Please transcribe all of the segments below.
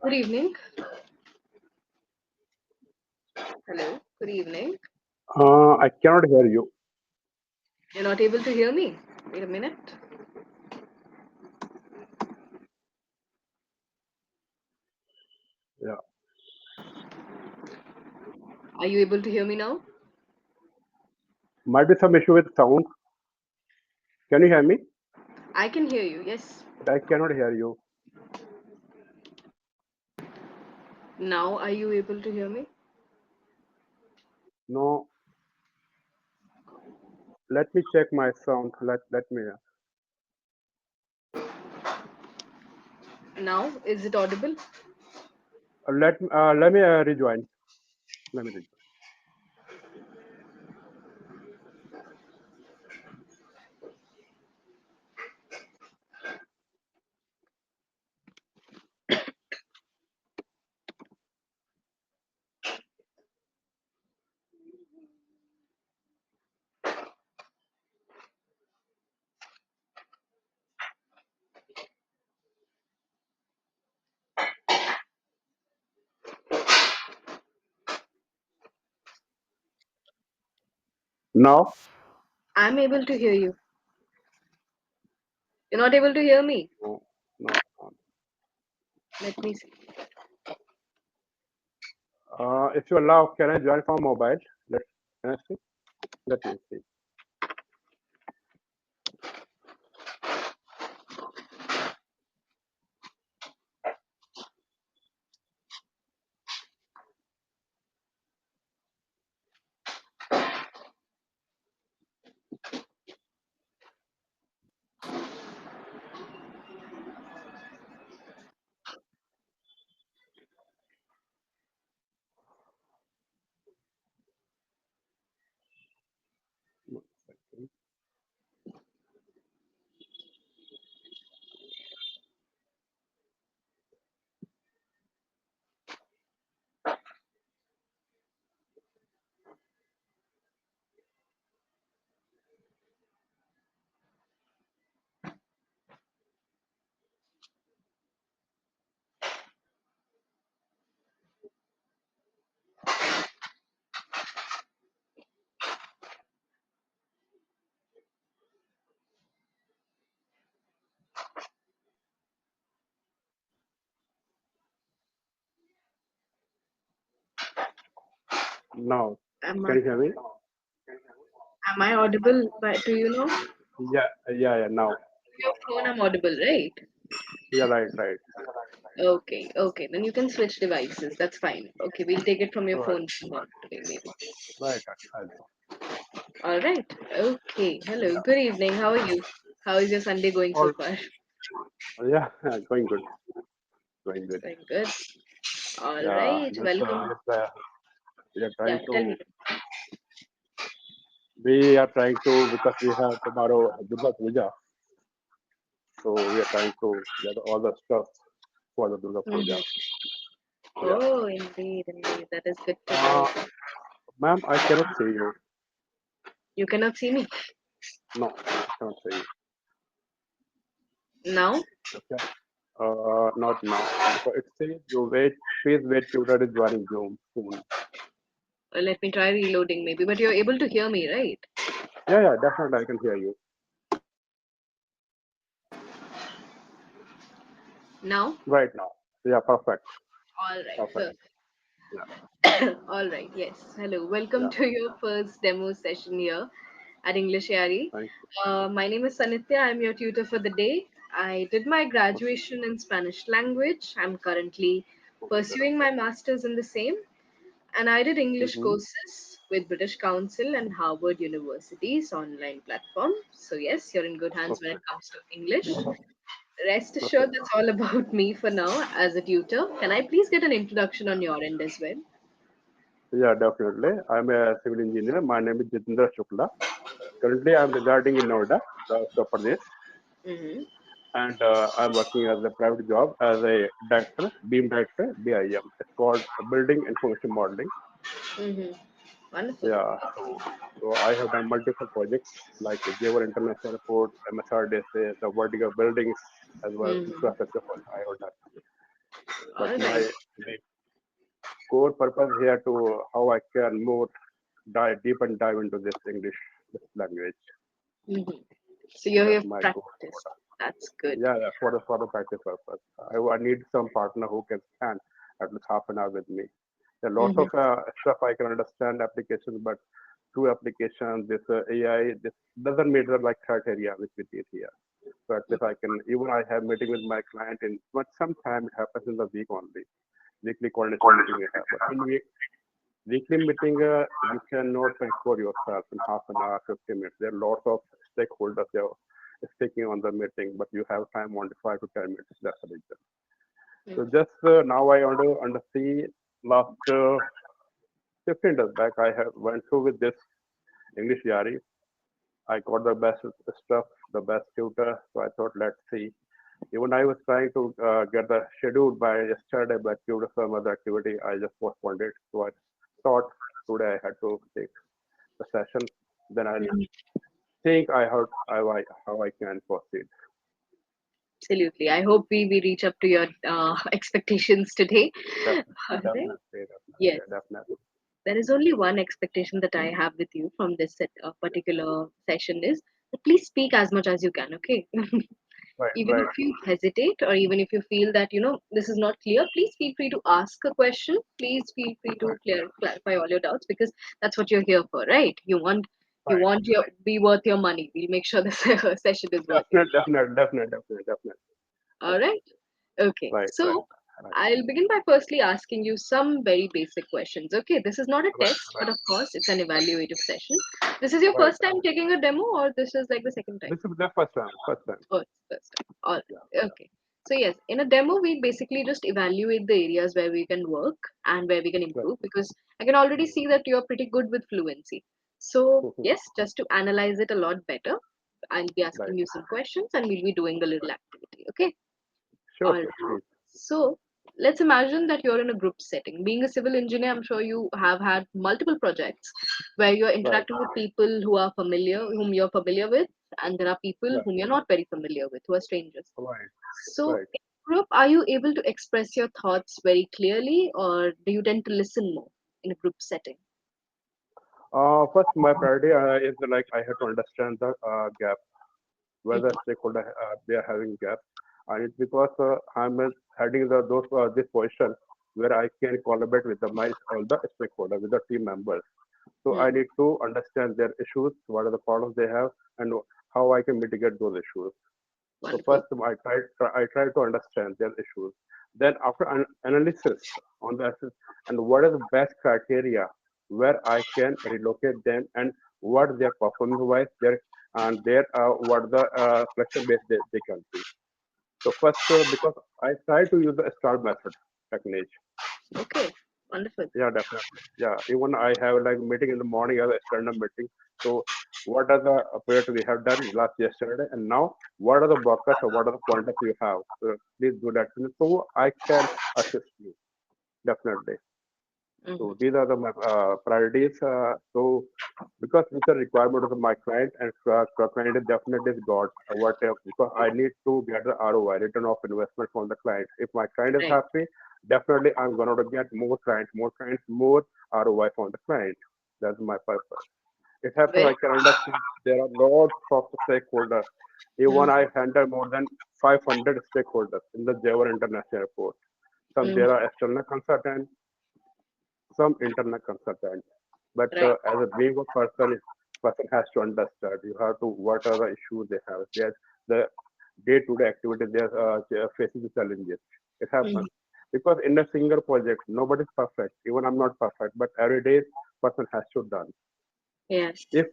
Good evening. Hello. Good evening. I cannot hear you. You're not able to hear me. Wait a minute. Yeah, Are you able to hear me now? might be some issue with sound. Can you hear me? I can hear you. Yes. But I cannot hear you. Now, are you able to hear me? No, let me check my sound. Let me. Now, is it audible? Let me rejoin. Let me rejoin. Now, I'm able to hear you. You're not able to hear me. no, no. Let me see. If you allow, can I join from mobile? Can I see? Let me see. One second. Now, Am I, can you hear me? am I audible to you now? Yeah, yeah. Now, Your phone, I'm audible, right? yeah, right. Okay, okay. Then you can switch devices. That's fine. Okay, we'll take it from your Right, phone today, maybe. right. Also. All right. Okay. Hello. Yeah. Good evening. How are you? How is your Sunday going so All. far? Yeah, going good. Going good. Very good. All Yeah, right. Welcome. we are Yeah, trying tell me. to we are trying to because we have tomorrow Durga Puja, so we are trying to get all the stuff for the Durga Puja. Mm-hmm. Yeah. Oh, indeed, indeed. That is good to know. Uh, Ma'am, I cannot see you. You cannot see me No, I cannot see you. now. Okay. Not now because it says you wait. Please wait. Tutor is joining Zoom soon. Let me try reloading maybe. But you're able to hear me, right? Yeah, definitely I can hear you Now? right now. Yeah, perfect, All right. perfect. Perfect. Yeah, All right. Yes. Hello. yeah. Welcome to your first demo session here at Englishyaari. Thank My name is Sanitya. I'm your tutor for the day. I did my you. graduation in Spanish language. I'm currently pursuing my master's in the same. And I did English Mm-hmm. courses with British Council and Harvard University's online platform. So, yes, you're in good hands when Okay, it comes to English. Rest okay. assured, that's all about me for now as a tutor. Can I please get an introduction on your end as well? Yeah, definitely. I'm a civil engineer. My name is Jitendra. Currently, I'm residing in Noida, Uttar Pradesh, Mm-hmm. and I'm working as a private job as a director, beam director, BIM. It's called Building Information Modeling. Mm-hmm. Wonderful. Yeah, so I have done multiple projects like the Jewel International Airport, MSRDC, the vertical buildings, as well Mm-hmm. infrastructure project I have done. All But right. my core purpose here to how I can more dive deep and dive into this language. Hmm. So you're That's here my goal. practice. That's good. Yeah, for the practice purpose. I need some partner who can spend at least half an hour with me. There are lots Hmm. of stuff I can understand applications, but through application, this AI, this doesn't meet the like criteria which we did here. So at least I can, even I have meeting with my client in, but sometime it happens in the week only, weekly coordination meeting we have. But in weekly meeting, you cannot record yourself in half an hour, 50 minutes. There are lots of stakeholders there speaking on the meeting, but you have time only 5 to 10 minutes. That's the reason. So just now I want to understand last 15 days back, I have went through with this Englishyaari. I got the best stuff, the best tutor. So I thought, let's see. Even I was trying to get the schedule by yesterday, but due to some other activity, I just postponed it. So I thought today I had to take the session. Then I'll think I heard how I can proceed. Absolutely. I hope we reach up to your expectations today. Definitely, All right. definitely, Yes. definitely, definitely. There is only one expectation that I have with you from this particular session is that please speak as much as you can, okay? Right, Even right, if you hesitate or even if you feel that, this is not clear, please feel free to ask a question. Please feel free to right, clarify all your doubts because that's what you're here for, right? You right. want your be worth your money. We'll make sure this session is worth your Definitely, definitely, definitely, definitely, definitely. all right. Okay. Right, right, So right, I'll begin by firstly asking you some very basic questions. Okay. This is not a right, test, right, but of course, it's an evaluative session. This is your right. first time taking a demo, or this is like the second time? This is the first time, first time. First time. All Yeah, right. Okay. So yes, in a demo, we basically just evaluate the areas where we can work and where we can right. improve because I can already see that you're pretty good with fluency. So yes, just to analyze it a lot better, I'll be Right. asking you some questions and we'll be doing a little Right. activity. Okay. Sure, All right. sure, please. So let's imagine that you're in a group setting. Being a civil engineer, I'm sure you have had multiple projects where you're Right, interacting with people whom you're familiar with, and there are people right, whom you're not very familiar with, who are strangers. right, So, right. in a group, are you able to express your thoughts very clearly, or do you tend to listen more in a group setting? First, my priority is like I have to understand the gap, whether stakeholder they are having gap, and it's because I'm heading those this position where I can collaborate with all the stakeholder with the team members. So I Hmm. need to understand their issues, what are the problems they have, and how I can mitigate those issues. So Wonderful. first, I try to understand their issues. Then after analysis on the assets and what are the best criteria where I can relocate them and what their performance wise their and their what the selection base they can be. So first, because I try to use the STAR method technique. Okay. Wonderful. Yeah, definitely. Yeah, even I have like meeting in the morning as a stand-up meeting. So, what are the project we have done last yesterday, and now what are the buckets or what are the pointers you have? So please do that, so I can assist you definitely. So Hmm. these are the my priorities. So because it's a requirement of my client, and client is definitely is got what because I need to get the ROI, return of investment from the client. If my client is Right. happy, definitely I'm gonna get more clients, more ROI from the client. That's my purpose. It happens Very. I can understand there are lots of stakeholders. Even I Mm-hmm. handle more than 500 stakeholders in the Jewar International Airport. Some there Mm-hmm. are external consultants, some internal consultants. But Right. as a being a person has to understand. You have to what are the issues they have. There's the day-to-day activity they are facing the challenges. It Hmm. happens because in a single project, nobody's perfect. Even I'm not perfect, but every day person has to done. Yes. If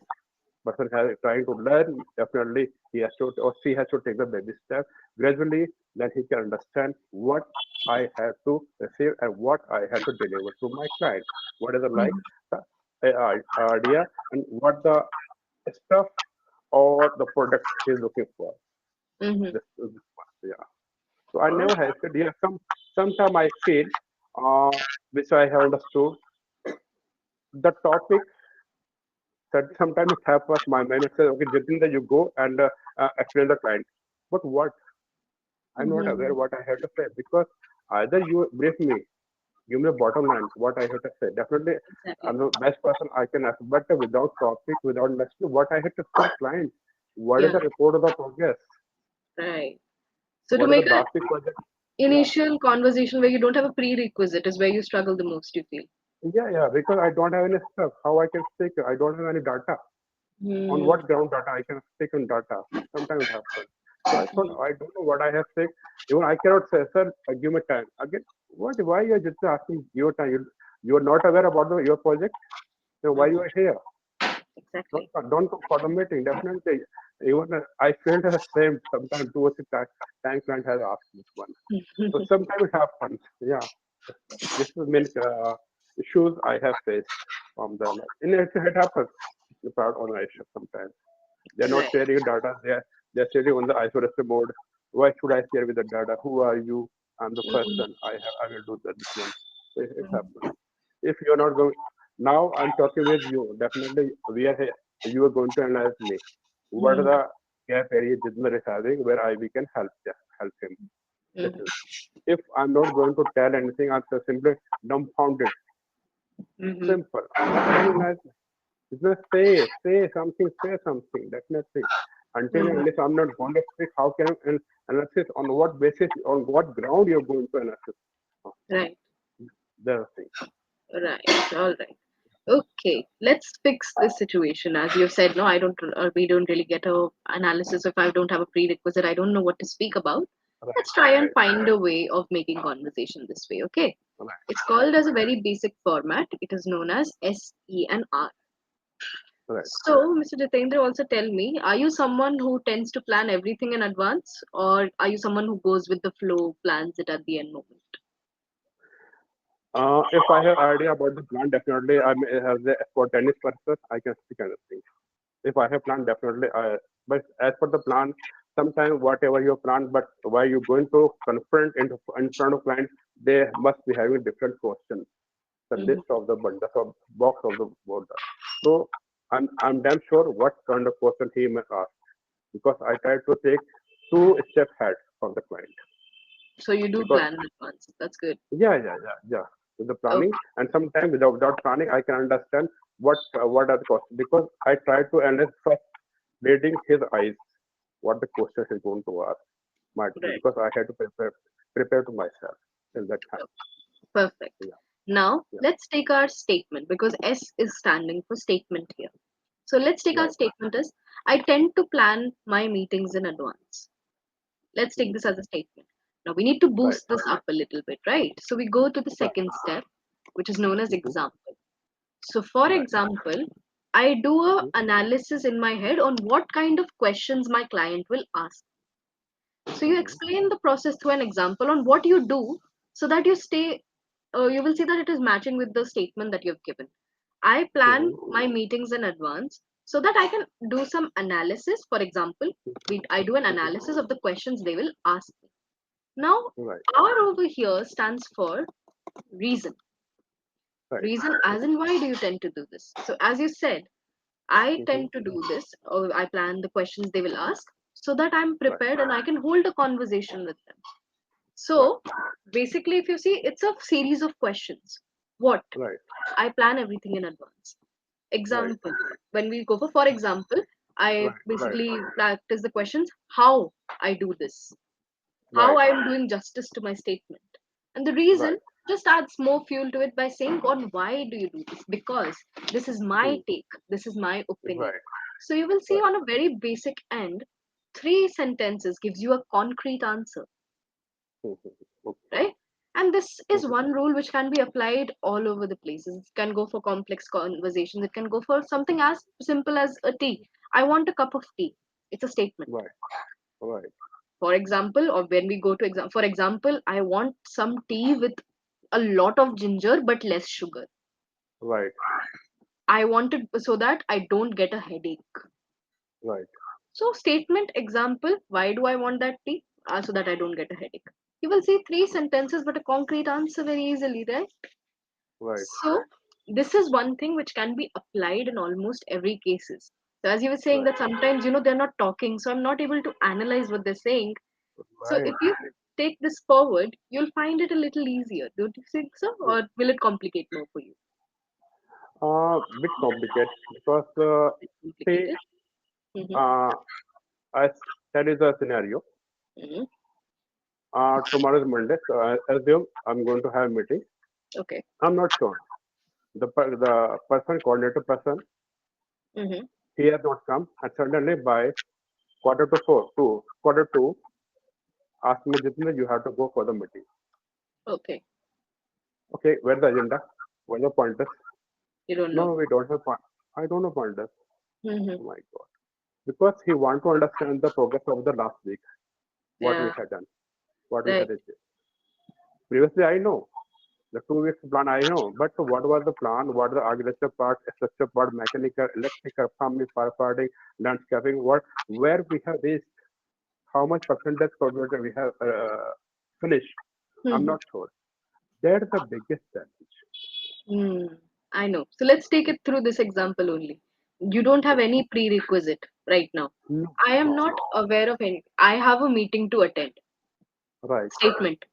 person has trying to learn, definitely he has to or she has to take the baby step gradually. Then he can understand what I have to receive and what I have to deliver to my client. What is the like the idea and what the stuff or the product he's looking for. Mm-hmm. This yeah. So I never hesitate. Yeah, sometime I feel which I have understood the topic that sometimes it happens. My manager says, okay, Jitendra, you go and explain the client. But what? I'm not Mm-hmm. aware what I have to say because Either you brief me, give me a bottom line, what I have to say. Definitely, Exactly. I'm the best person I can ask, but without topic, without lesson, what I have to say, client, what is Yeah. the report of the progress? Right. So to What is the make a drastic project? Yeah, initial conversation where you don't have a prerequisite is where you struggle the most, you feel. yeah, because I don't have any stuff. How I can speak? I don't have any data. On Hmm. what ground data I can speak on data? Sometimes it happens. So I thought I don't know what I have said. Even I cannot say, sir, give me time. Again, what? Why you are just asking your time? You are not aware about your project. So why you Hmm. are here? Exactly. Don't come for the meeting. Definitely. Even I felt the same. Sometimes two or three times time client has asked this one. So sometimes it happens. Yeah. This is main issues I have faced from the in it happens. The part organization sometimes. They're not Right. sharing data. They're sitting on the isolation mode. Why should I share with the data? Who are you? I'm the Hmm. person. I will do that this one. So it happens. Hmm. If you're not going now, I'm talking with you. Definitely, we are here. You are going to analyze me. What are Hmm. the gap areas Jitendra is having where we can help him. This is. Hmm. If I'm not going to tell anything, I'm so simply dumbfounded. Hmm. Simple. Can you analyze? Just say something, definitely. Until and Hmm. unless I'm not going to speak, how can I analysis on what basis, on what ground you're going to analysis? Oh, Right. the thing. Right. All right. Okay. Let's fix this situation. As you said, no, I don't. We don't really get a analysis if I don't have a prerequisite. I don't know what to speak about. Right, Let's try and right, find a way of making conversation this way. Okay. right, It's right, called as a very basic format. It is known as S, E, and R. right. So, Mr. Jitendra, also tell me, are you someone who tends to plan everything in advance, or are you someone who goes with the flow, plans it at the end moment? If I have idea about the plan, definitely I may have the for tennis purpose, I can speak anything. If I have plan, definitely I. But as for the plan, sometimes whatever you plan, but why you going to confront in front of client, they must be having different questions. The Hmm. list of the bundles of box of the border. So I'm damn sure what kind of question he may ask because I try to take two steps ahead from the client So you do because plan in advance. That's good. yeah with the planning Okay. and sometimes without planning I can understand what are the questions because I try to analyze first reading his eyes what the question is going to ask might be Right. because I had to prepare to myself till that time. Perfect. Yeah, Now, yeah, let's take our statement because S is standing for statement here. So let's take our right. statement as I tend to plan my meetings in advance. Let's take Mhm. this as a statement. Now we need to Right. boost this up a little bit, right? So we go to the Right. second step, which is known as Mhm. example. So for Right. example, I do a Mhm. analysis in my head on what kind of questions my client will ask. So you Mhm. explain the process through an example on what you do so that you will see that it is matching with the statement that you've given. I plan Mhm. my meetings in advance so that I can do some analysis. For example, I do an Mhm. analysis of the questions they will ask me. Now, Right. R over here stands for reason. Right. Reason as in why do you tend to do this? So, as you said, I Mhm. tend to do this, or I plan the questions they will ask so that I'm Right. prepared and I can hold a conversation with them. Right. So, basically, if you see, it's a series of questions. What? Right. I plan everything in advance. Right. Example. When we go for example, I Right. Right. basically practice the questions how I do this, how Right. I am doing justice to my statement. And the reason Right. just adds more fuel to it by saying, God, why do you do this? Because this is my Mhm. take, this is my opinion. Right. So you will see Right. on a very basic end, three sentences gives you a concrete answer, Mhm. Okay. right? And this is Mhm. one rule which can be applied all over the places. It can go for complex conversations. It can go for something as simple as a tea. I want a cup of tea. It's a statement. Right. Right. For example, or when we go to exam, for example, I want some tea with a lot of ginger but less sugar. Right. I want it so that I don't get a headache. Right. So, statement example, why do I want that tea? So that I don't get a headache. You will see three sentences but a concrete answer very easily, right? Right. So, this is one thing which can be applied in almost every cases. So, as you were saying Right. that sometimes they're not talking, so I'm not able to analyze what they're saying. So, Right. if you take this forward, you'll find it a little easier. Don't you think so? Yeah. Or will it complicate more for you? Bit complicated because Bit say complicated. Mm-hmm. uh, I that is a scenario. Mm-hmm. Tomorrow is Monday, so I assume I'm going to have a meeting. Okay. I'm not sure. The person, coordinator person, Mm-hmm. he has not come, and suddenly by quarter two, ask me, Jitendra, you have to go for the meeting. Okay. Okay, where's the agenda? Where the pointers? You don't know. No, we don't have point. I don't know pointers. Mm-hmm. Oh my God. Because he want to understand the progress of the last week, what we Yeah. had done, what we Right. had achieved. Previously, I know the 2 weeks plan. I know, but what was the plan? What the architecture part, structure part, mechanical, electrical, plumbing, firefighting, landscaping? What where we have reached? How much percentage project we have finished? I'm Mm-hmm. not sure. That's the biggest challenge. Mm. I know. So let's take it through this example only. You don't have Okay. any prerequisite right now. No, I am no, not no. aware of any. I have a meeting to attend. Right, Statement.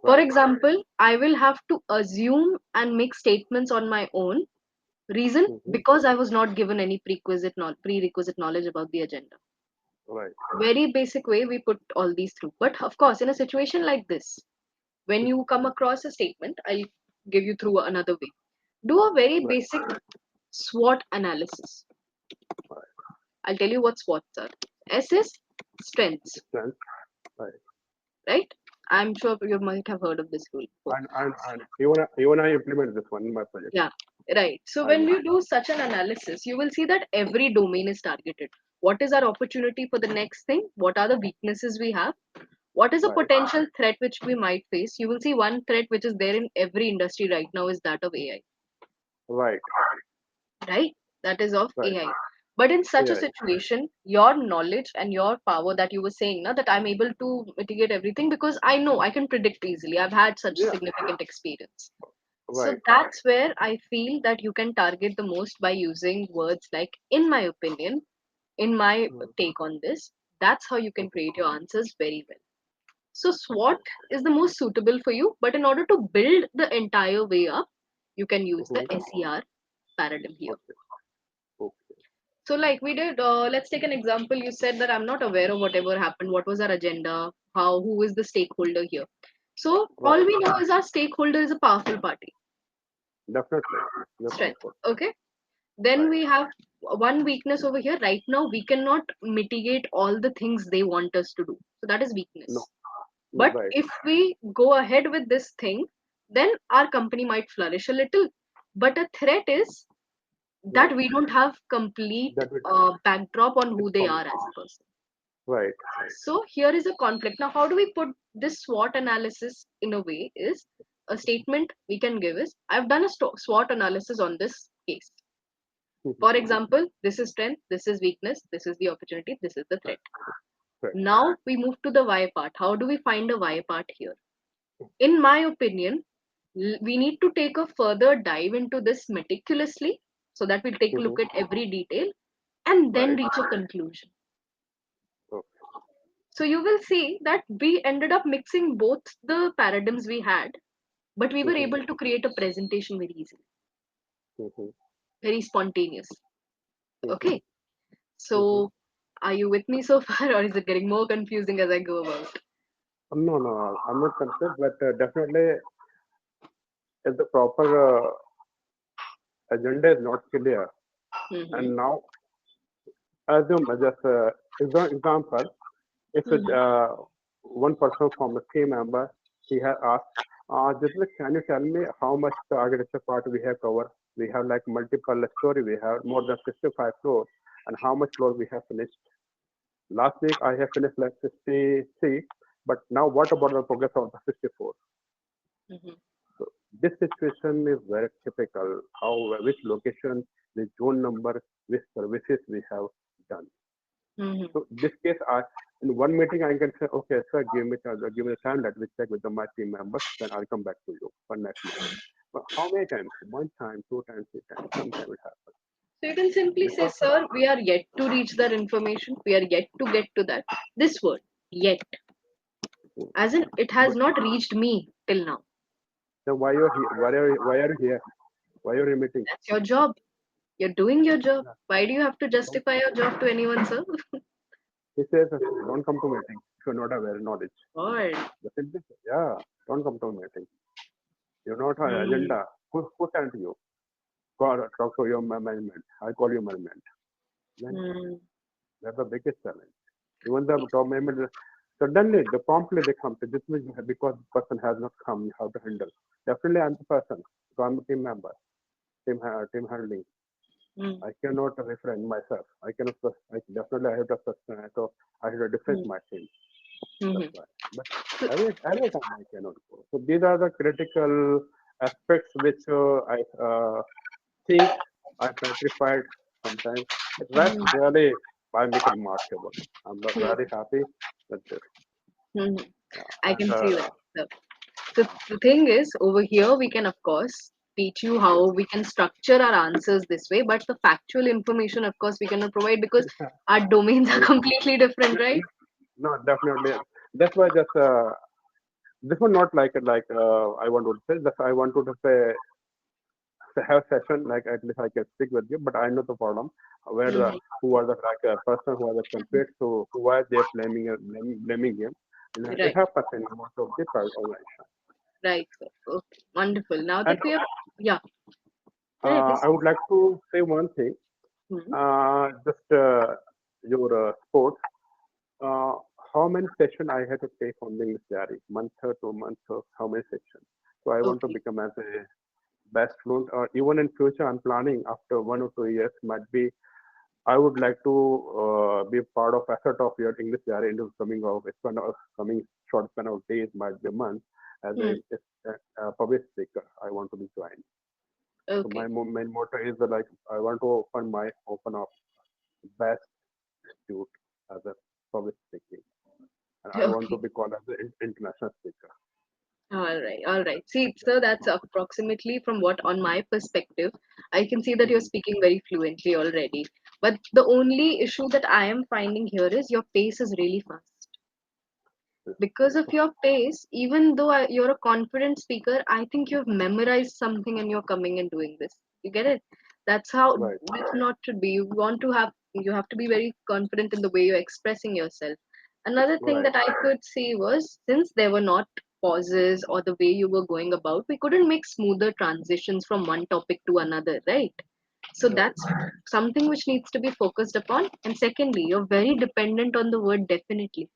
For right. example, I will have to assume and make statements on my own. Reason? Hmm. Because I was not given any prerequisite knowledge about the agenda. Right, Very basic way we put all these through. But of course, in a situation like this, when you come across a statement, I'll give you through another way. Do a very right, basic SWOT analysis. right. I'll tell you what SWOTs are. S is strengths, Sense, right. right? I'm sure you might have heard of this rule before. And even I implement this one in my project. Yeah, right. So I when know. you do such an analysis, you will see that every domain is targeted. What is our opportunity for the next thing? What are the weaknesses we have? What is a Right, potential threat which we might face? You will see one threat which is there in every industry right now is that of AI, right, right? That is of right. AI. But in such a AI. situation, your knowledge and your power that you were saying now that I'm able to mitigate everything because I know I can predict easily. I've had such Yeah, significant experience. So right. that's where I feel that you can target the most by using words like, in my opinion, in my Mm, take on this. That's how you can okay. create your answers very well. So SWOT is the most suitable for you, but in order to build the entire way up, you can use the Mhm. SER paradigm here. Okay. Okay. So, like we did, let's take an example. You said that I'm not aware of whatever happened. What was our agenda? How? Who is the stakeholder here? So, all Right. we know is our stakeholder is a powerful party. Definitely. You're Strength. powerful. Okay. Then Right. we have one weakness over here. Right now, we cannot mitigate all the things they want us to do. So, that is No. weakness. No. But Right. if we go ahead with this thing, then our company might flourish a little. But a threat is Right. that we don't have complete That would backdrop on who they are information. as a person. Right. So here is a conflict. Now, how do we put this SWOT analysis in a way? Is a statement we can give is I've done a SWOT analysis on this case. Mhm. For example, this is strength, this is weakness, this is the opportunity, this is the threat. Right. Now we move to the why part. How do we find a why part here? In my opinion, we need to take a further dive into this meticulously so that we'll take a Mhm. look at every detail and then Right. reach a conclusion. Okay. So you will see that we ended up mixing both the paradigms we had, but we were Mhm. able to create a presentation very easily, Mhm. very spontaneous. Mhm. Okay, Mhm. so are you with me so far, or is it getting more confusing as I go about? No, no, I'm not confused, but definitely if the proper agenda is not clear, Mm-hmm. and now assume just example, if Mm-hmm. one person from a team member, he has asked, Jitendra, can you tell me how much the architecture part we have covered? We have like multiple story, we have more than 65 floors, and how much floor we have finished? Last week I have finished like 63, but now what about the progress of the 64? Mm-hmm. So this situation is very typical. How which location, which zone number, which services we have done. Mm-hmm. So this case, in one meeting, I can say, okay, sir, give me the time. Let me check with my team members. Then I'll come back to you for next meeting. But how many times? One time, two times, three times. Sometimes it happens So you can simply say, because sir, we are yet to reach that information. We are yet to get to that. This word, yet. Mm. As in, it has But not reached me till now. then why you're here? Why are you here? Why are you meeting? That's your job. You're doing your job. Yeah. Why do you have to Don't, justify your job to anyone, sir? he says, don't come to meeting if you're not aware knowledge. Or, The simple, yeah, don't come to meeting. You're not an hmm, agenda. Who sent you? Call, talk to your management. I call you management. Then hmm, that's the biggest challenge. Even the top management, suddenly, the promptly they come to this means because the person has not come, how to handle. Definitely, I'm the person. So I'm a team member, team handling. hmm, I cannot refrain myself. I cannot. I definitely I have to. So I have to defend hmm, my team. hmm, That's hmm. why. But every time I cannot go. So these are the critical aspects which I think I petrified sometimes. But rest Hmm, really I make it remarkable. I'm hmm, very happy with this. hmm. Yeah. I And can see that. So, the thing is, over here, we can, of course, teach you how we can structure our answers this way, but the factual information, of course, we cannot provide because our domains are I completely different, right? no definitely that's why just this one not like I want to say that I want to say have session like at least I can speak with you, but I know the problem where the Hmm. who are the like person who are the culprit, so who are they blaming him, and it Right, happens in most of the private organization. right. Okay, wonderful. Now that And we have, yeah, yeah, please. I would like to say one thing, Hmm. just your sports. Uh, how many sessions I had to take on the Englishyaari? Month or 2 months or how many sessions? So I want to Okay. become as a best fluent or even in future I'm planning after 1 or 2 years might be I would like to be part of asset of your English area into coming of span of coming short span of days might be a month as Hmm. a public speaker I want to be joined. So my Okay. main motto is like I want to open up best institute as a public speaking and I want to Okay. be called as an international speaker. All right. All right. See, That's sir, my that's motto. approximately from what, on my perspective, I can see that you're Mhm. speaking very fluently already. But the only issue that I am finding here is your pace is really fast. Yeah. Because of your pace, even though you're a confident speaker, I think you've memorized something and you're coming and doing this. You get it? That's how Right, this not should be. You have to be very confident in the way you're expressing yourself. Another thing right, that I could see was since there were not pauses or the way you were going about, we couldn't make smoother transitions from one topic to another, right? So right. that's something which needs to be focused upon. And secondly, you're very dependent on the word definitely.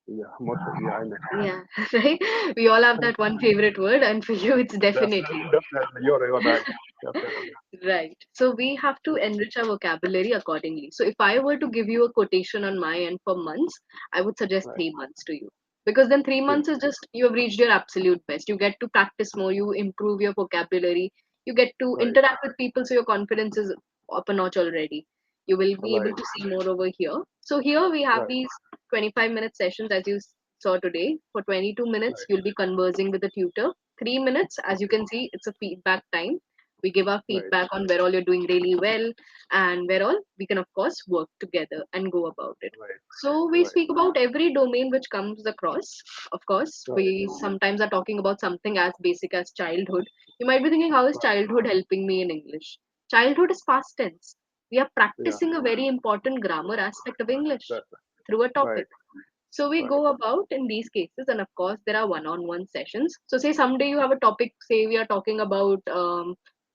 Yeah, most of yeah, I know. Yeah, right. We all have that one favorite word, and for you, it's definitely. Definitely, you're right. Definitely. Right. So we have to enrich our vocabulary accordingly. So if I were to give you a quotation on my end for months, I would suggest Right. 3 months to you. Because then three Three months is months. just you have reached your absolute best. You get to practice more, you improve your vocabulary, you get to Right. interact with people, so your confidence is up a notch already. You will be able Right. to see more over here. So here we have Right. these 25-minute sessions as you saw today. For 22 minutes, Right. you'll be conversing with the tutor. 3 minutes, as you Okay. can see, it's a feedback time. We give our Right. feedback on where all you're doing really well and where all we can, of course, work together and go about it. Right. So we Right. speak about every domain which comes across. Of course, Right. we sometimes are talking about something as basic as childhood. You might be thinking, how is Right. childhood helping me in English? Childhood is past tense. We are Yeah. practicing a very important grammar aspect of English That's through a right. topic. So we Right. go about in these cases, and of course, there are one-on-one sessions. So say someday you have a topic, say we are talking about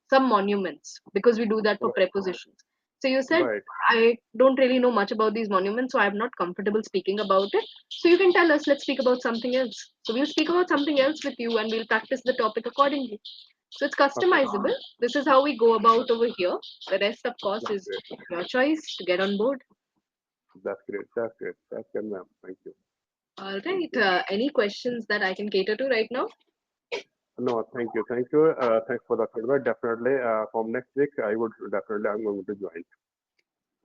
some monuments because we do that for Right. prepositions. So you said Right. I don't really know much about these monuments, so I'm not comfortable speaking about it. So you can tell us, let's speak about something else. So we'll speak about something else with you, and we'll practice the topic accordingly. So it's Okay. customizable. This is how we go about over here. The rest, of course, That's is great. your choice to get on board. That's great. That's great. That's good, ma'am. Thank you. All Thank right. you. Any questions that I can cater to right now? No, thank you. Thank you. Thanks for the feedback. Definitely. From next week, I would definitely. I'm going to join.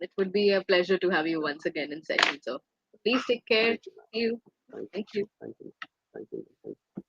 It would be a pleasure to have you once again in session. So please take care. Thank you, ma'am. See you. Thank you. Thank you. Thank you. Thank you. Thank you.